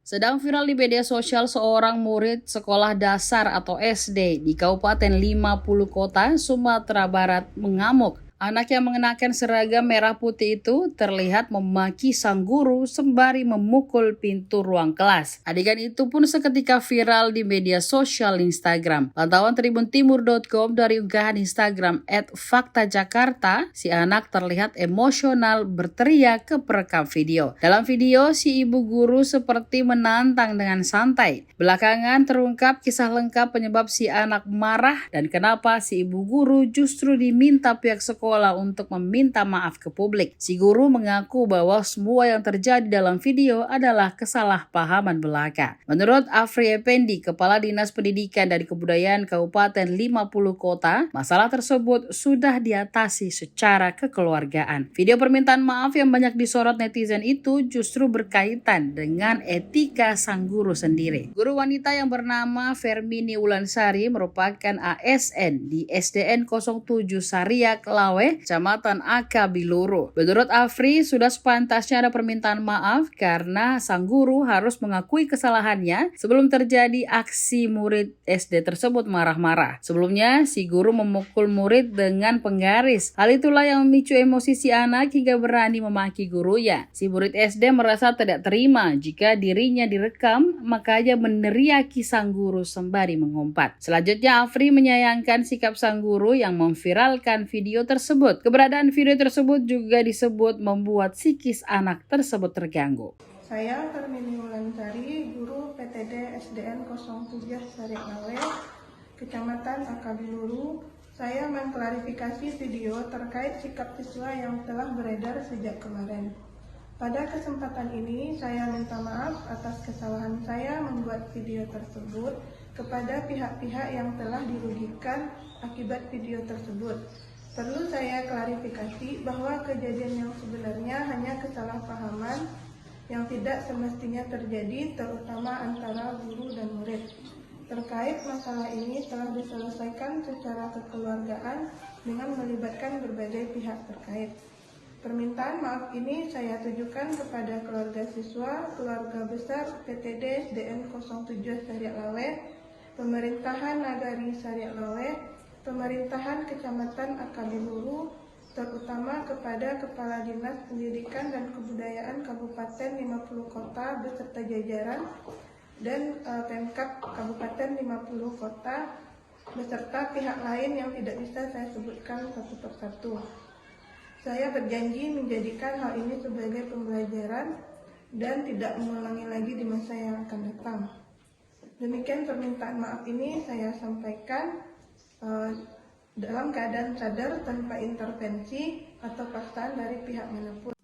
Sedang viral di media sosial seorang murid sekolah dasar atau SD di Kabupaten 50 Kota, Sumatera Barat mengamuk. Anak yang mengenakan seragam merah putih itu terlihat memaki sang guru sembari memukul pintu ruang kelas. Adegan itu pun seketika viral di media sosial Instagram. Pantauan tribuntimur.com dari unggahan Instagram @faktajakarta, si anak terlihat emosional berteriak ke perekam video. Dalam video, si ibu guru seperti menantang dengan santai. Belakangan terungkap kisah lengkap penyebab si anak marah dan kenapa si ibu guru justru diminta pihak sekolah untuk meminta maaf ke publik. Si guru mengaku bahwa semua yang terjadi dalam video adalah kesalahpahaman belaka. Menurut Afri Effendi, Kepala Dinas Pendidikan dan Kebudayaan Kabupaten 50 Kota, masalah tersebut sudah diatasi secara kekeluargaan. Video permintaan maaf yang banyak disorot netizen itu justru berkaitan dengan etika sang guru sendiri. Guru wanita yang bernama Fermini Wulansari merupakan ASN di SDN 07 Sariak Lawe, Kecamatan Akabiluru. Menurut Afri, sudah sepantasnya ada permintaan maaf karena sang guru harus mengakui kesalahannya sebelum terjadi aksi murid SD tersebut marah-marah. Sebelumnya, si guru memukul murid dengan penggaris. Hal itulah yang memicu emosi si anak hingga berani memaki gurunya. Si murid SD merasa tidak terima jika dirinya direkam, makanya meneriaki sang guru sembari mengumpat. Selanjutnya, Afri menyayangkan sikap sang guru yang memviralkan video tersebut. Keberadaan video tersebut juga disebut membuat psikis anak tersebut terganggu. Saya Fermini Wulansari, guru PTD SDN 07 Sariak Lawe, Kecamatan Akabiluru. Saya mengklarifikasi video terkait sikap siswa yang telah beredar sejak kemarin. Pada kesempatan ini, saya minta maaf atas kesalahan saya membuat video tersebut kepada pihak-pihak yang telah dirugikan akibat video tersebut. Perlu saya klarifikasi bahwa kejadian yang sebenarnya hanya kesalahpahaman yang tidak semestinya terjadi, terutama antara guru dan murid. Terkait masalah ini telah diselesaikan secara kekeluargaan dengan melibatkan berbagai pihak terkait. Permintaan maaf ini saya tujukan kepada keluarga siswa, keluarga besar PTD SDN 07 Sariak Lawe, pemerintahan Nagari Sariak Lawe, pemerintahan Kecamatan Akabiluru, terutama kepada Kepala Dinas Pendidikan dan Kebudayaan Kabupaten 50 Kota beserta jajaran dan Pemkab Kabupaten 50 Kota beserta pihak lain yang tidak bisa saya sebutkan satu persatu. Saya berjanji menjadikan hal ini sebagai pembelajaran dan tidak mengulangi lagi di masa yang akan datang. Demikian permintaan maaf ini saya sampaikan dalam keadaan sadar tanpa intervensi atau paksaan dari pihak manapun.